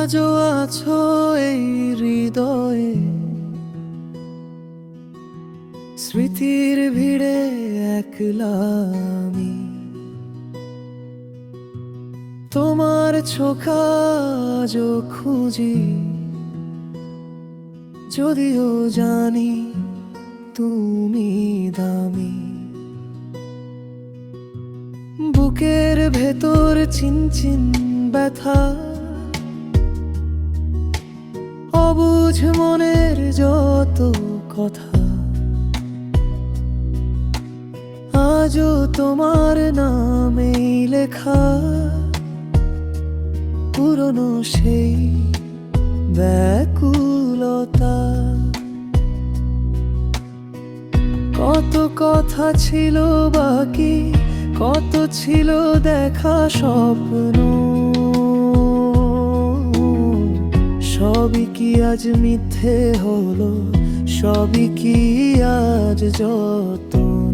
আজও আছো এই হৃদয়ে, স্মৃতির ভিড়ে একলা আমি। তোমার চোখ আজও খুঁজি, যদিও জানি তুমি দামি। বুকের ভেতর চিনচিন ব্যথা, অবুঝ মনের যত কথা, আজও তোমার নামেই লেখা। পুরনো সেই ব্যাকুলতা, কত কথা ছিল বাকি, কত ছিল দেখা স্বপ্ন। সবই কি আজ মিথ্যে হলো, সবই কি আজ যতন।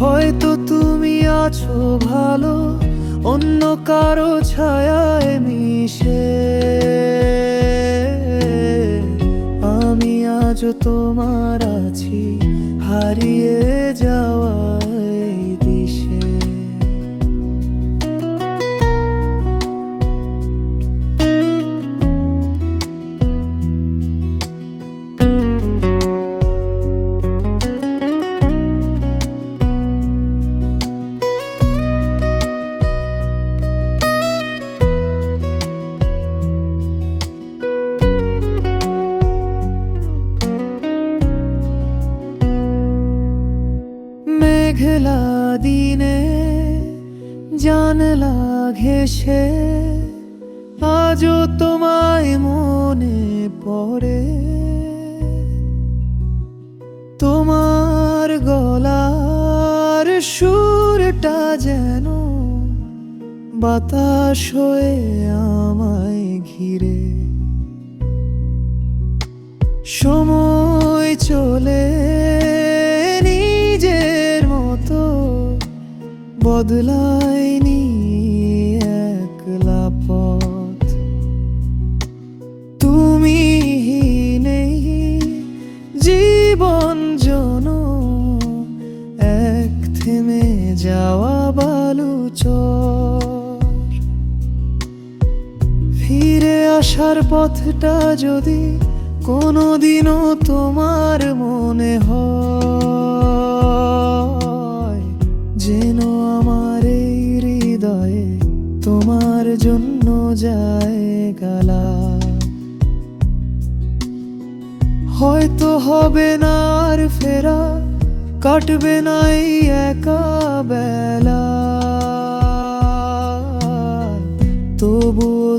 হয়তো তুমি আছো ভালো অন্য কারো ছায়ায় মিশে, আমি আজও তোমার আছি হারিয়ে যাওয়া এই দিশে। মেঘলা দিনে জানলা ঘেঁষে আজও তোমায় মনে পড়ে। তোমার গলার সুরটা যেন বাতাস হয়ে আমায় ঘিরে। সময় চলে নিজের মতো বদলায়নি একলা পথ। তুমি নেই জীবন যেন এক থেমে যাওয়া বালুচর। ফিরে আসার পথটা যদি কোনোদিনও তোমার মনে হয়, যেন আমার এই হৃদয়ে তোমার জন্য জায়গা লাভ। হয়তো হবে না আর ফেরা, কাটবে না এই একা বেলা, তবুও